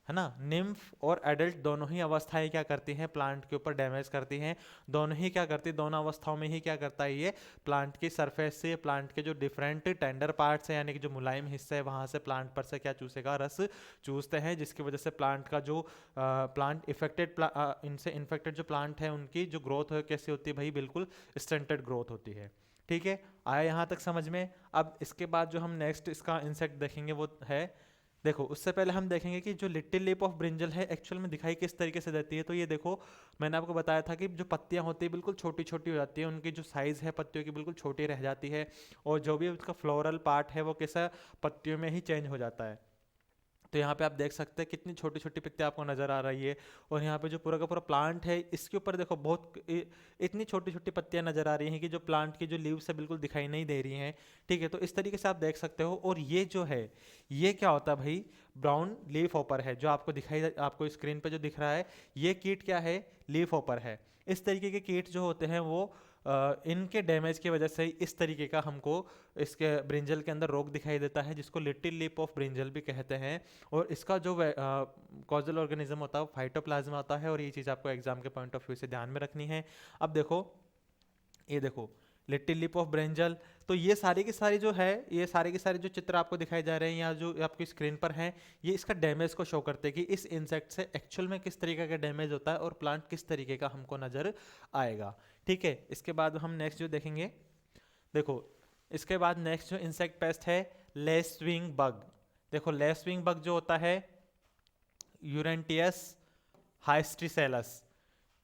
है ना, निम्फ और एडल्ट दोनों ही अवस्थाएं क्या करती हैं, प्लांट के ऊपर डैमेज करती हैं। दोनों ही क्या करती है, दोनों अवस्थाओं में ही क्या करता है ये, प्लांट की सरफेस से प्लांट के जो डिफरेंट टेंडर पार्ट्स हैं यानी कि जो मुलायम हिस्से है वहां से प्लांट पर से क्या चूसेगा, रस चूसते हैं, जिसकी वजह से प्लांट का जो प्लांट इफेक्टेड इनसे इन्फेक्टेड जो प्लांट है उनकी जो ग्रोथ है कैसी होती है भाई, बिल्कुल स्टंटेड ग्रोथ होती है। ठीक है, आया यहाँ तक समझ में। अब इसके बाद जो हम नेक्स्ट इसका इंसेक्ट देखेंगे वो है, देखो उससे पहले हम देखेंगे कि जो लिटिल लीप ऑफ ब्रिंजल है एक्चुअल में दिखाई किस तरीके से देती है। तो ये देखो मैंने आपको बताया था कि जो पत्तियां होती है बिल्कुल छोटी छोटी हो जाती है, उनकी जो साइज़ है पत्तियों की बिल्कुल छोटी रह जाती है, और जो भी उसका फ्लोरल पार्ट है वो कैसा पत्तियों में ही चेंज हो जाता है। तो यहाँ पे आप देख सकते हैं कितनी छोटी छोटी पत्तियां आपको नजर आ रही है, और यहाँ पे जो पूरा का पूरा प्लांट है इसके ऊपर देखो बहुत इतनी छोटी छोटी पत्तियां नजर आ रही हैं कि जो प्लांट की जो लीव्स है बिल्कुल दिखाई नहीं दे रही हैं। ठीक है, तो इस तरीके से आप देख सकते हो, और ये जो है ये क्या होता है भाई, ब्राउन लीफ हॉपर है, जो आपको दिखाई आपको स्क्रीन पे जो दिख रहा है ये कीट क्या है, लीफ हॉपर है। इस तरीके के कीट जो होते हैं वो इनके डैमेज की वजह से इस तरीके का हमको इसके ब्रिंजल के अंदर रोग दिखाई देता है, जिसको लिटिल लीप ऑफ ब्रिंजल भी कहते हैं। और इसका जो कॉजल ऑर्गेनिज्म होता है वो फाइटोप्लाज्मा होता है, और ये चीज़ आपको एग्जाम के पॉइंट ऑफ व्यू से ध्यान में रखनी है। अब देखो ये देखो लिटिल लिप ऑफ ब्रिंजल, तो ये सारी की सारी जो है, ये सारे के सारे जो चित्र आपको दिखाई जा रहे हैं या जो आपकी स्क्रीन पर हैं, ये इसका डैमेज को शो करते हैं कि इस इंसेक्ट से एक्चुअल में किस तरीके का डैमेज होता है और प्लांट किस तरीके का हमको नजर आएगा। ठीक है, इसके बाद हम नेक्स्ट जो देखेंगे, देखो इसके बाद नेक्स्ट जो इंसेक्ट पेस्ट है लेसविंग बग। देखो लेसविंग बग जो होता है यूरेंटियस हाइस्ट्रीसेलस।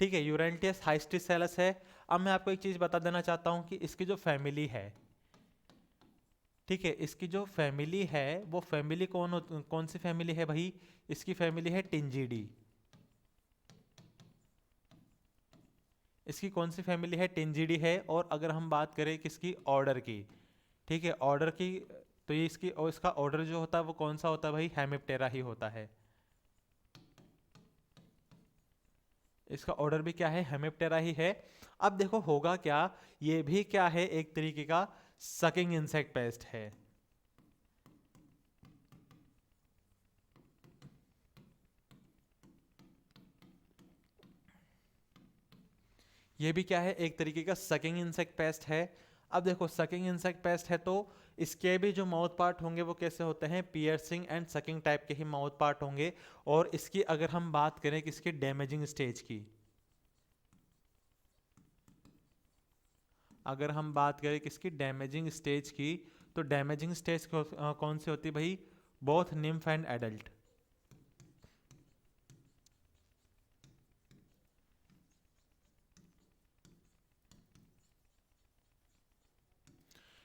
ठीक है, यूरेंटियस हाइस्ट्रीसेलस है। अब मैं आपको एक चीज बता देना चाहता हूं कि इसकी जो फैमिली है, ठीक है, इसकी जो फैमिली है वो फैमिली कौन सी फैमिली है भाई, इसकी फैमिली है टिंजिडी। इसकी कौन सी फैमिली है, टिंजिडी है। और अगर हम बात करें किसकी, ऑर्डर की, ठीक है ऑर्डर की, तो ये इसकी और इसका ऑर्डर जो होता है वो कौन सा होता है भाई, हेमिप्टेरा ही होता है। इसका ऑर्डर भी क्या है, हेमिप्टेरा ही है। अब देखो होगा क्या, ये भी क्या है, एक तरीके का सकिंग इंसेक्ट पेस्ट है। ये भी क्या है, एक तरीके का सकिंग इंसेक्ट पेस्ट है। अब देखो सकिंग इंसेक्ट पेस्ट है तो इसके भी जो माउथ पार्ट होंगे वो कैसे होते हैं, पियर्सिंग एंड सकिंग टाइप के ही माउथ पार्ट होंगे। और इसकी अगर हम बात करें किसकी, डैमेजिंग स्टेज की, अगर हम बात करें किसकी, डैमेजिंग स्टेज की, तो डैमेजिंग स्टेज कौन सी होती है भाई, बोथ निम्फ एंड एडल्ट।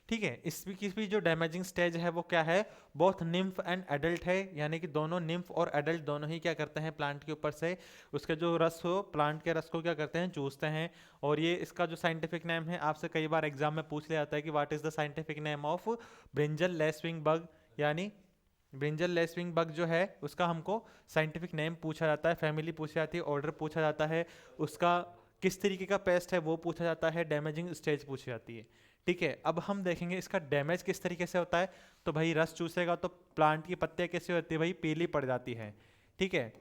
ठीक है, इसकी की भी जो डैमेजिंग स्टेज है वो क्या है, बोथ निम्फ एंड एडल्ट है, यानी कि दोनों निम्फ और एडल्ट दोनों ही क्या करते हैं, प्लांट के ऊपर से उसके जो रस हो, प्लांट के रस को क्या करते हैं, चूसते हैं। और ये इसका जो साइंटिफिक नेम है, आपसे कई बार एग्जाम में पूछ लिया जाता है कि what is the scientific name of brinjal lacewing bug, यानी ब्रिंजल लेसविंग बग जो है उसका हमको साइंटिफिक नेम पूछा जाता है, फैमिली पूछी जाती है, ऑर्डर पूछा जाता है, उसका किस तरीके का पेस्ट है वो पूछा जाता है, डैमेजिंग स्टेज पूछी जाती है। ठीक है, अब हम देखेंगे इसका डैमेज किस तरीके से होता है। तो भाई रस चूसेगा तो प्लांट की पत्तियां कैसी होती है भाई, पीली पड़ जाती है। ठीक है,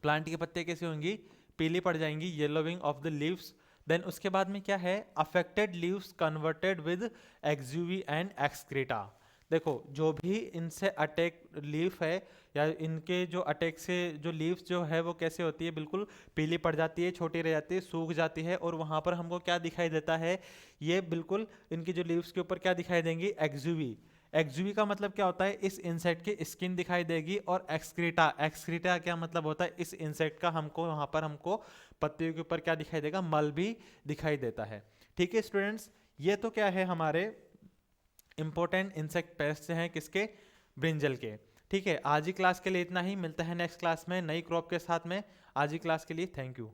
प्लांट की पत्तियां कैसी होंगी, पीली पड़ जाएंगी, yellowing of the leaves. Then उसके बाद में क्या है, affected leaves converted with XUV and excreta. देखो जो भी इनसे अटैक लीफ है या इनके जो अटैक से जो लीव्स जो है वो कैसे होती है, बिल्कुल पीली पड़ जाती है, छोटी रह जाती है, सूख जाती है। और वहाँ पर हमको क्या दिखाई देता है, ये बिल्कुल इनकी जो लीव्स के ऊपर क्या दिखाई देंगी, एक्सयूवी। एक्सयूवी का मतलब क्या होता है, इस इंसेक्ट की स्किन दिखाई देगी। और एक्सक्रीटा, एक्सक्रीटा क्या मतलब होता है, इस इंसेक्ट का हमको वहाँ पर हमको पत्तियों के ऊपर क्या दिखाई देगा, मल भी दिखाई देता है। ठीक है स्टूडेंट्स, ये तो क्या है हमारे इंपॉर्टेंट इंसेक्ट पेस्ट हैं किसके, ब्रिंजल के। ठीक है, आज ही क्लास के लिए इतना ही, मिलता है नेक्स्ट क्लास में नई क्रॉप के साथ में। आज ही क्लास के लिए थैंक यू।